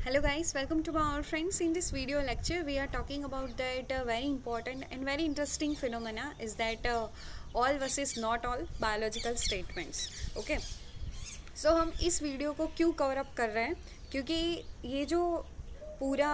Hello guys, welcome to our friends. In this video lecture, we are talking about that very important and very interesting phenomena is that all versus not all biological statements. Okay. So हम इस video को क्यों cover up कर रहे हैं क्योंकि ये जो पूरा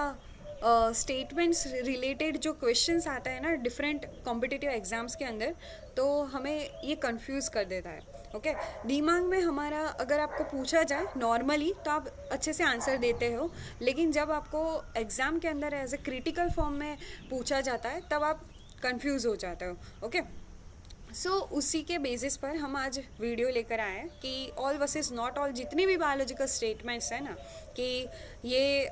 स्टेटमेंट्स रिलेटेड जो क्वेश्चंस आता है ना डिफरेंट कॉम्पिटिटिव एग्जाम्स के अंदर तो हमें ये कंफ्यूज कर देता है ओके दिमाग में हमारा अगर आपको पूछा जाए नॉर्मली तो आप अच्छे से आंसर देते हो लेकिन जब आपको एग्ज़ाम के अंदर एज ए क्रिटिकल फॉर्म में पूछा जाता है तब आप कंफ्यूज हो जाते हो ओके उसी के बेसिस पर हम आज वीडियो लेकर आए हैं कि ऑल वर्सेस नॉट ऑल जितने भी बायोलॉजिकल स्टेटमेंट्स हैं ना कि ये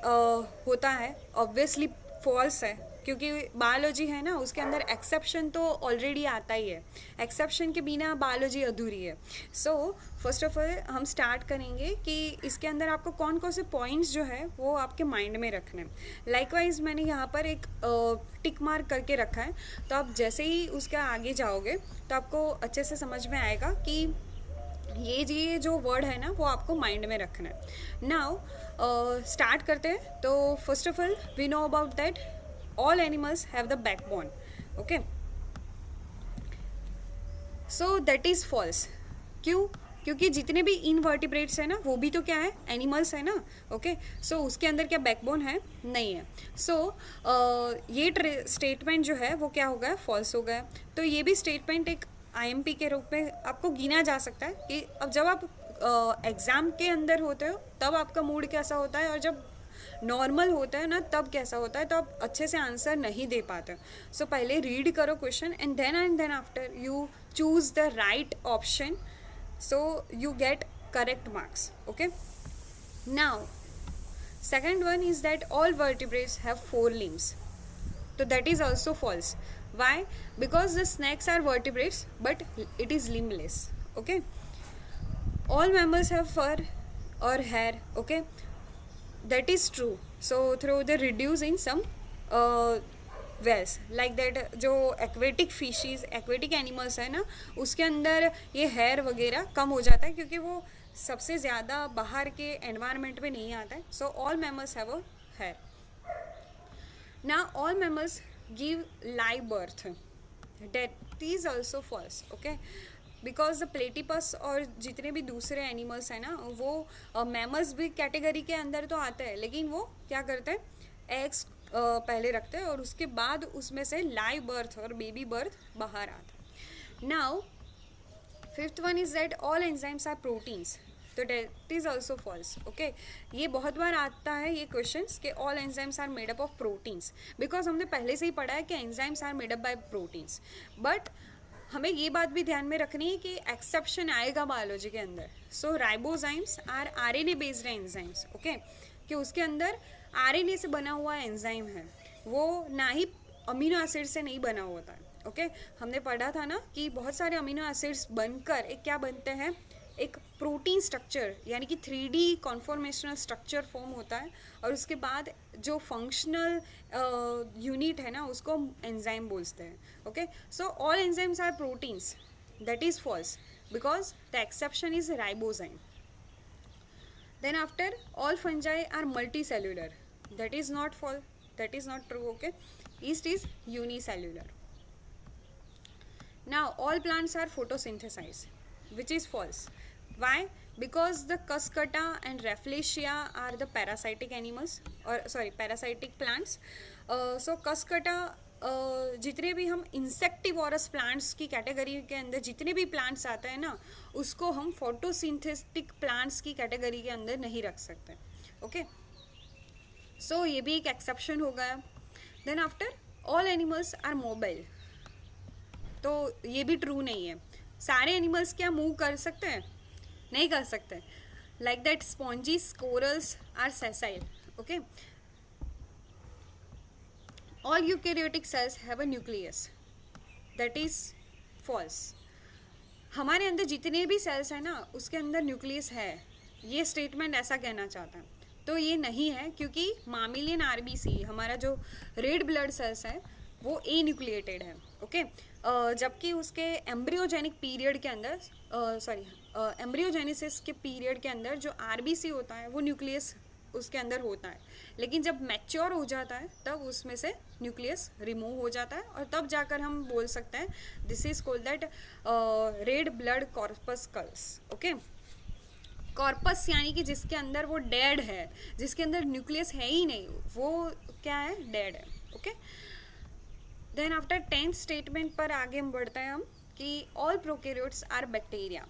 होता है ऑब्वियसली फॉल्स है क्योंकि बायोलॉजी है ना उसके अंदर एक्सेप्शन तो ऑलरेडी आता ही है एक्सेप्शन के बिना बायोलॉजी अधूरी है फर्स्ट ऑफ ऑल हम स्टार्ट करेंगे कि इसके अंदर आपको कौन कौन से पॉइंट्स जो है वो आपके माइंड में रखने हैं लाइकवाइज मैंने यहाँ पर एक टिक मार्क करके रखा है तो आप जैसे ही उसके आगे जाओगे तो आपको अच्छे से समझ में आएगा कि ये जो वर्ड है ना वो आपको माइंड में रखना है नाउ स्टार्ट करते हैं तो first of all we know about that all animals have the backbone okay so that is false क्यों क्योंकि जितने भी इनवर्टिब्रेट्स है ना वो भी तो क्या है एनिमल्स है ना ओके उसके अंदर क्या बैकबोन है नहीं है ये स्टेटमेंट जो है वो क्या हो गया फॉल्स हो गया तो ये भी स्टेटमेंट एक आईएमपी के रूप में आपको गिना जा सकता है कि अब जब आप एग्ज़ाम के अंदर होते हो तब आपका मूड कैसा होता है और जब नॉर्मल होता है ना तब कैसा होता है तो आप अच्छे से आंसर नहीं दे पाते पहले रीड करो question and then after you choose the right option so you get correct marks okay now second one is that all vertebrates have 4 limbs तो that is also false why because the snakes are vertebrates but it is limbless okay all mammals have fur or hair okay that is true so through the reduce in some wells like that जो aquatic fishes aquatic animals है ना उसके अंदर ये hair वगैरह कम हो जाता है क्योंकि वो सबसे ज़्यादा बाहर के एनवायरनमेंट में नहीं आता है so all mammals have a hair now all mammals give live birth that is also false okay because the platypus और जितने भी दूसरे एनिमल्स हैं ना वो मैमल्स भी कैटेगरी के अंदर तो आते हैं लेकिन वो क्या करते हैं एग्स पहले रखते हैं और उसके बाद उसमें से लाइव बर्थ और बेबी बर्थ बाहर आता है now fifth one is that all enzymes are proteins तो that is also false okay ये बहुत बार आता है ये क्वेश्चंस कि all enzymes are made up of proteins because हमने पहले से ही पढ़ा है कि enzymes are made up by proteins but हमें ये बात भी ध्यान में रखनी है कि एक्सेप्शन आएगा बायोलॉजी के अंदर ribozymes are RNA based enzymes okay कि उसके अंदर आरएनए से बना हुआ एंजाइम है वो ना ही अमीनो एसिड से नहीं बना होता है ओके हमने पढ़ा था ना कि बहुत सारे अमीनो एसिड्स बनकर एक क्या बनते हैं एक प्रोटीन स्ट्रक्चर यानी कि 3D कॉन्फॉर्मेशनल स्ट्रक्चर फॉर्म होता है और उसके बाद जो फंक्शनल यूनिट है ना उसको एंजाइम बोलते हैं okay all enzymes are proteins that is false because the exception is ribozyme then after all fungi are multicellular that is not false that is not true okay yeast is unicellular now all plants are photosynthesize which is false why because the cuscuta and rafflesia are the parasitic animals or sorry parasitic plants cuscuta जितने भी हम insectivorous plants की category के अंदर जितने भी plants आते हैं ना उसको हम फोटोसिंथेटिक प्लांट्स की कैटेगरी के अंदर नहीं रख सकते ओके ये भी एक एक्सेप्शन हो गया then after all animals are mobile तो ये भी ट्रू नहीं है सारे एनिमल्स क्या मूव कर सकते हैं नहीं कर सकते like that sponges corals are sessile okay all eukaryotic cells have a nucleus that is false हमारे अंदर जितने भी सेल्स हैं ना उसके अंदर न्यूक्लियस है ये स्टेटमेंट ऐसा कहना चाहता है तो ये नहीं है क्योंकि मामिलियन आरबीसी हमारा जो रेड ब्लड सेल्स है वो ए न्यूक्लिएटेड है ओके जबकि उसके एम्ब्रियोजेनिक पीरियड के अंदर एम्ब्रियोजेनेसिस के पीरियड के अंदर जो आरबीसी होता है वो न्यूक्लियस उसके अंदर होता है, लेकिन जब मैच्योर हो जाता है तब उसमें से न्यूक्लियस रिमूव हो जाता है और तब जाकर हम बोल सकते हैं this is called that red blood corpuscles. Okay, corpus यानी कि जिसके अंदर वो डेड है, जिसके अंदर न्यूक्लियस है ही नहीं, वो क्या है, डेड है। Okay, then after 10th statement पर आगे हम बढ़ते हैं हम कि ऑल प्रोकैरियोट्स आर बैक्टीरिया।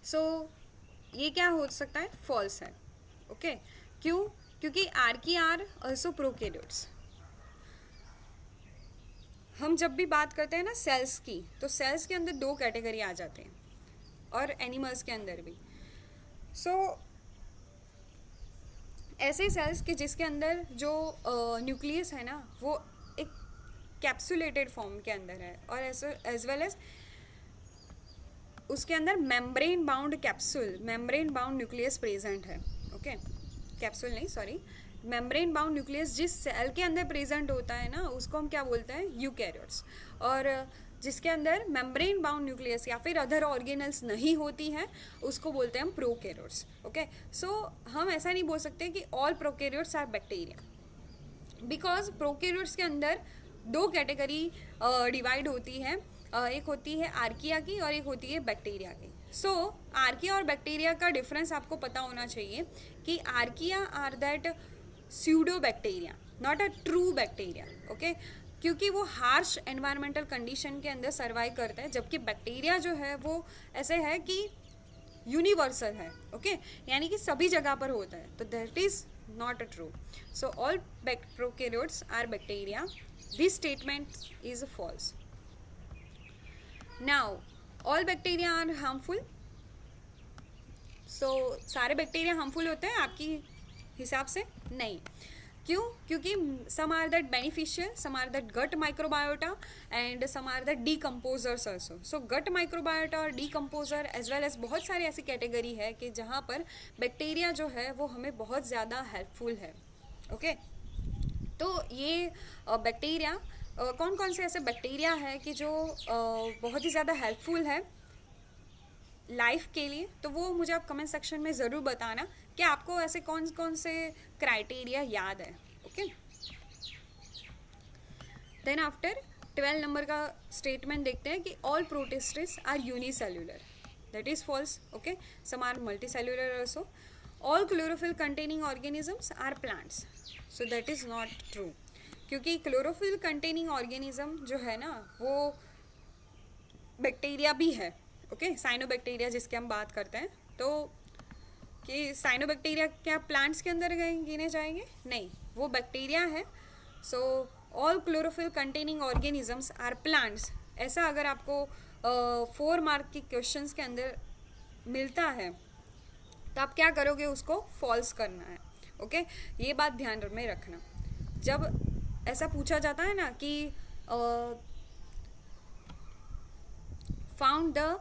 सो ये क्या हो सकता है, फॉल्स है। ओके, क्यों, क्योंकि आर्की आर ऑल्सो प्रोकैरियोट्स। हम जब भी बात करते हैं ना सेल्स की, तो सेल्स के अंदर 2 कैटेगरी आ जाते हैं और एनिमल्स के अंदर भी। सो ऐसे सेल्स के जिसके अंदर जो न्यूक्लियस है ना वो एक कैप्सुलेटेड फॉर्म के अंदर है और एज वेल एज उसके अंदर membrane bound capsule, membrane bound nucleus present है। ओके, कैप्सूल नहीं, सॉरी, मेम्ब्रेन बाउंड न्यूक्लियस जिस सेल के अंदर प्रेजेंट होता है ना उसको हम क्या बोलते हैं, यूकैरियोट्स। और जिसके अंदर मेम्ब्रेन बाउंड न्यूक्लियस या फिर अदर ऑर्गेनल्स नहीं होती हैं उसको बोलते हैं हम प्रोकैरियोट्स। ओके, सो हम ऐसा नहीं बोल सकते कि all prokaryotes are bacteria, because prokaryotes के अंदर 2 कैटेगरी डिवाइड होती है, एक होती है आर्किया की और एक होती है बैक्टीरिया की। सो आर्किया और बैक्टीरिया का डिफरेंस आपको पता होना चाहिए कि archaea are that pseudo bacteria, not a true bacteria. Okay, क्योंकि वो हार्श एनवायरमेंटल कंडीशन के अंदर सर्वाइव करता है, जबकि बैक्टीरिया जो है वो ऐसे है कि यूनिवर्सल है। ओके, यानी कि सभी जगह पर होता है, तो that is not a true. So all prokaryotes are bacteria, this statement is false. Now all bacteria are harmful. So सारे बैक्टीरिया हार्मफुल होते हैं आपकी हिसाब से? नहीं। क्यों? क्योंकि some are that beneficial, some are that gut microbiota and some are that decomposers also. So gut microbiota और डीकम्पोजर एज वेल एज बहुत सारी ऐसी कैटेगरी है कि जहाँ पर बैक्टीरिया जो है वो हमें बहुत ज़्यादा हेल्पफुल है। ओके, तो ये बैक्टीरिया कौन कौन से ऐसे बैक्टीरिया है कि जो बहुत ही ज़्यादा हेल्पफुल है लाइफ के लिए, तो वो मुझे आप कमेंट सेक्शन में ज़रूर बताना कि आपको ऐसे कौन कौन से क्राइटेरिया याद है। ओके, देन आफ्टर 12 नंबर का स्टेटमेंट देखते हैं कि all protists are unicellular, that is false. Okay, some are multicellular also. All chlorophyll containing organisms are plants, so that is not true, क्योंकि क्लोरोफिल कंटेनिंग ऑर्गेनिज्म जो है ना वो bacteria भी है। ओके, साइनोबैक्टीरिया जिसके हम बात करते हैं, तो कि साइनोबैक्टीरिया क्या प्लांट्स के अंदर गिने जाएंगे? नहीं, वो बैक्टीरिया है। So all chlorophyll containing organisms are plants, ऐसा अगर आपको 4 मार्क के क्वेश्चंस के अंदर मिलता है तो आप क्या करोगे, उसको फॉल्स करना है। ओके, ये बात ध्यान में रखना। जब ऐसा पूछा जाता है ना कि found the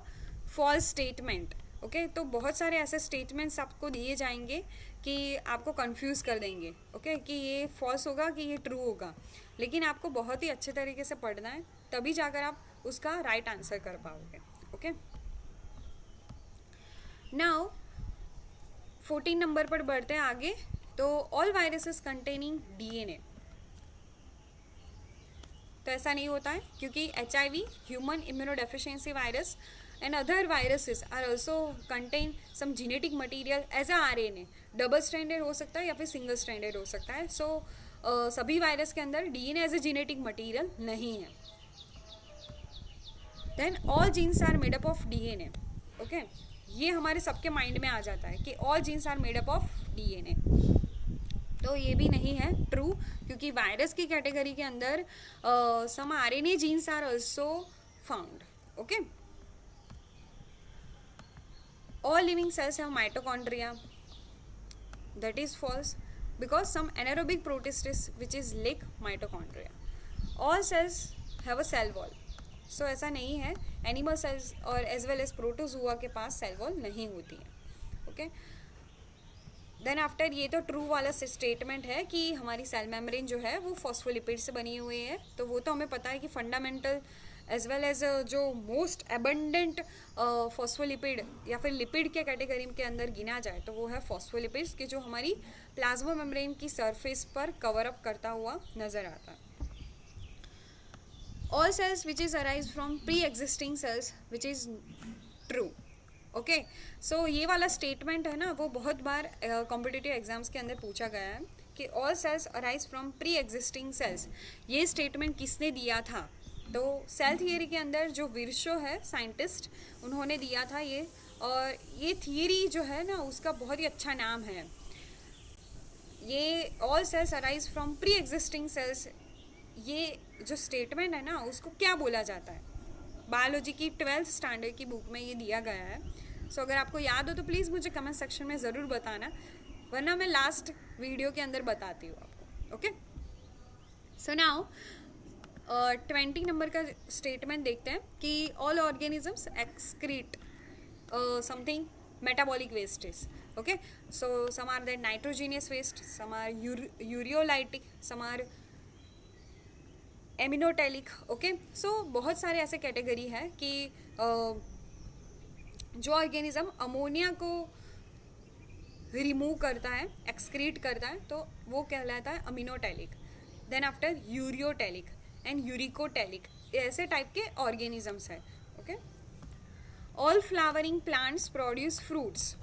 false statement, okay, तो बहुत सारे ऐसे स्टेटमेंट्स आपको दिए जाएंगे कि आपको कंफ्यूज कर देंगे। ओके, कि ये फॉल्स होगा कि ये ट्रू होगा, लेकिन आपको बहुत ही अच्छे तरीके से पढ़ना है, तभी जाकर आप उसका राइट आंसर कर पाओगे। ओके, नाउ 14 नंबर पर बढ़ते हैं आगे। तो ऑल वायरसेस कंटेनिंग डीएनए, तो ऐसा नहीं होता है, क्योंकि HIV, human immunodeficiency virus and other viruses are also contain some genetic material as a RNA। Double stranded हो सकता है या फिर सिंगल स्ट्रैंडेड हो सकता है। सो सभी वायरस के अंदर DNA as a genetic material नहीं है। Then all genes are made up of DNA। Okay, ये हमारे सबके माइंड में आ जाता है कि all genes are made up of DNA, तो ये भी नहीं है ट्रू, क्योंकि वायरस की कैटेगरी के अंदर some RNA genes are also found. Okay, all living cells have mitochondria, that is false, because some anaerobic protists which is lack mitochondria. all cells have a cell wall, so ऐसा नहीं है, animal cells और as well as protozoa के पास cell wall नहीं होती है। Okay, then after ये तो ट्रू वाला स्टेटमेंट है कि हमारी सेल मेम्ब्रेन जो है वो फॉस्फोलिपिड से बनी हुई है, तो वो तो हमें पता है कि फंडामेंटल एज वेल एज जो मोस्ट एबंडेंट फॉस्फोलिपिड या फिर लिपिड के कैटेगरी के अंदर गिना जाए तो वो है फॉस्फोलिपिड्स, कि जो हमारी प्लाज्मा मेम्ब्रेन की सरफेस पर कवर अप करता हुआ नजर आता है. All cells which is arise from pre existing cells which is true. Okay, so ये वाला स्टेटमेंट है ना, वो बहुत बार कॉम्पिटिटिव एग्जाम्स के अंदर पूछा गया है कि all cells arise from pre existing cells. ये स्टेटमेंट किसने दिया था? तो सेल थियरी के अंदर जो विर्शो है साइंटिस्ट, उन्होंने दिया था ये. और ये थियरी जो है ना, उसका बहुत ही अच्छा नाम है. ये all cells arise from pre existing cells, ये जो स्टेटमेंट है ना, उसको क्या बोला जाता है? बायोलॉजी की 12th स्टैंडर्ड की बुक में ये दिया गया है. सो अगर आपको याद हो तो प्लीज़ मुझे कमेंट सेक्शन में ज़रूर बताना, वरना मैं लास्ट वीडियो के अंदर बताती हूँ आपको. ओके, सो नाउ 20 नंबर का स्टेटमेंट देखते हैं कि all organisms excrete something metabolic wastage. Okay, so some are that nitrogenous waste, some are ureolytic, some are aminotelic. Okay, so बहुत सारे ऐसे कैटेगरी है कि जो ऑर्गेनिज्म अमोनिया को रिमूव करता है, एक्सक्रीट करता है, तो वो कहलाता है aminotelic. Then after ureotelic and uricotelic, ऐसे टाइप के ऑर्गेनिजम्स है. Okay, all flowering plants produce fruits.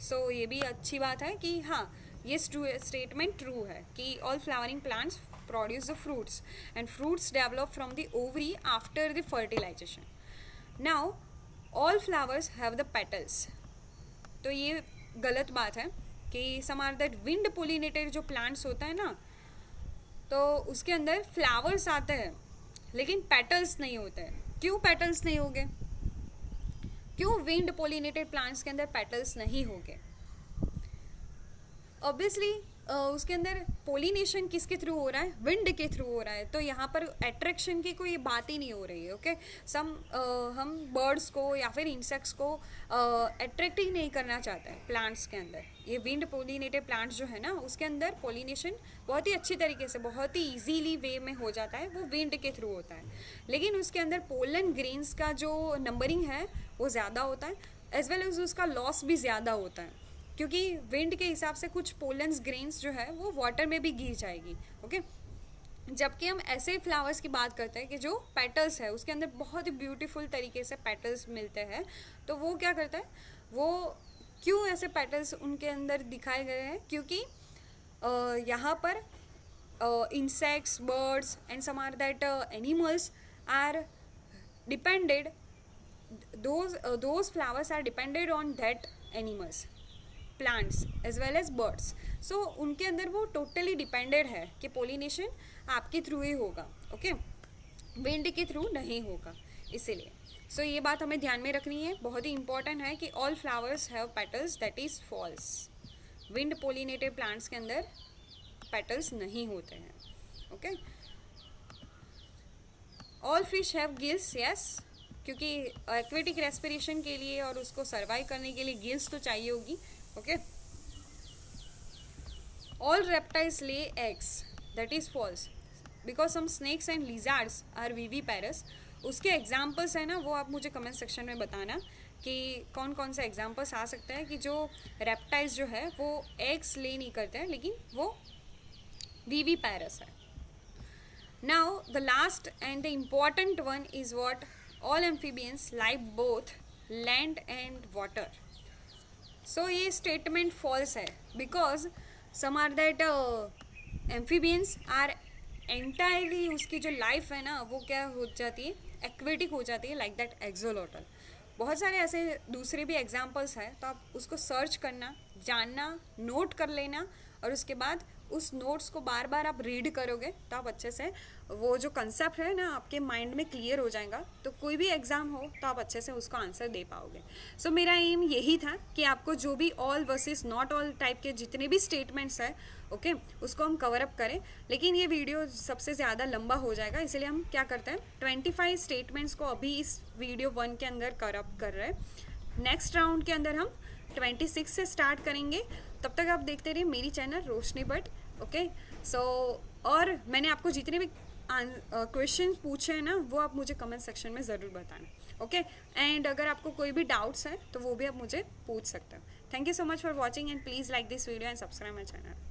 So ये भी अच्छी बात है कि हाँ, ये स्टेटमेंट ट्रू है कि all flowering plants produce the fruits and fruits develop from the ovary after the fertilization. Now all flowers have the petals. तो ये गलत बात है कि some are that wind pollinated जो plants होता है ना, तो उसके अंदर flowers आते हैं लेकिन petals नहीं होते हैं. क्यों petals नहीं होंगे? क्यों wind pollinated plants के अंदर petals नहीं होंगे? Obviously उसके अंदर पोलिनेशन किसके थ्रू हो रहा है? विंड के थ्रू हो रहा है. तो यहाँ पर अट्रैक्शन की कोई बात ही नहीं हो रही है. ओके, हम बर्ड्स को या फिर इंसेक्ट्स को अट्रैक्ट ही नहीं करना चाहते हैं प्लांट्स के अंदर. ये विंड पोलिनेटेड प्लांट्स जो है ना, उसके अंदर पोलिनेशन बहुत ही अच्छी तरीके से, बहुत ही इजीली वे में हो जाता है, वो विंड के थ्रू होता है. लेकिन उसके अंदर पोलन ग्रेन्स का जो नंबरिंग है वो ज़्यादा होता है, एज वेल एज उसका लॉस भी ज़्यादा होता है, क्योंकि विंड के हिसाब से कुछ पोलन्स ग्रेन्स जो है वो वाटर में भी गिर जाएगी. ओके, जबकि हम ऐसे फ्लावर्स की बात करते हैं कि जो पेटल्स है उसके अंदर बहुत ही ब्यूटीफुल तरीके से पेटल्स मिलते हैं. तो वो क्या करता है, वो क्यों ऐसे पेटल्स उनके अंदर दिखाए गए हैं? क्योंकि यहाँ पर insects, birds and some are that animals are depended, those flowers are depended on that animals, plants as well as birds. So उनके अंदर वो totally depended है कि pollination आपके थ्रू ही होगा, ओके, विंड के थ्रू नहीं होगा. इसीलिए सो ये बात हमें ध्यान में रखनी है, बहुत ही इंपॉर्टेंट है कि all flowers have petals, that is false. Wind pollinated plants के अंदर पेटल्स नहीं होते हैं, okay. All fish have gills, yes, क्योंकि एक्वेटिक रेस्पिरेशन के लिए और उसको सर्वाइव करने के लिए गिल्स तो चाहिए होगी, okay. All reptiles lay eggs, that is false, because some snakes and lizards are viviparous. उसके एग्जाम्पल्स हैं ना, वो आप मुझे कमेंट सेक्शन में बताना कि कौन कौन से एग्जाम्पल्स आ सकते हैं कि जो रेप्टाइल्स जो है वो एग्स ले नहीं करते हैं लेकिन वो विविपेरस है. Now the last and the important one is what, all amphibians live both land and water. So ये स्टेटमेंट फॉल्स है, because some are that amphibians are entirely, उसकी जो लाइफ है ना वो क्या हो जाती है, एक्वेटिक हो जाती है, लाइक दैट एक्सोलोटल. बहुत सारे ऐसे दूसरे भी एग्जाम्पल्स हैं, तो आप उसको सर्च करना, जानना, नोट कर लेना, और उसके बाद उस नोट्स को बार बार आप रीड करोगे तो आप अच्छे से वो जो कंसेप्ट है ना आपके माइंड में क्लियर हो जाएगा, तो कोई भी एग्ज़ाम हो तो आप अच्छे से उसको आंसर दे पाओगे. सो मेरा एम यही था कि आपको जो भी all versus not all type के जितने भी स्टेटमेंट्स हैं, ओके, उसको हम कवर अप करें. लेकिन ये वीडियो सबसे ज़्यादा लंबा हो जाएगा, इसलिए हम क्या करते हैं, 25 स्टेटमेंट्स को अभी इस वीडियो 1 के अंदर कवर अप कर रहे हैं. नेक्स्ट राउंड के अंदर हम 26 से स्टार्ट करेंगे. तब तक आप देखते रहिए मेरी चैनल रोशनी भट्ट, ओके. सो और मैंने आपको जितने भी क्वेश्चन पूछे हैं ना, वो आप मुझे कमेंट सेक्शन में ज़रूर बताना, ओके। एंड अगर आपको कोई भी डाउट्स हैं तो वो भी आप मुझे पूछ सकते हो। Thank you so much for watching and please like this video and subscribe my channel.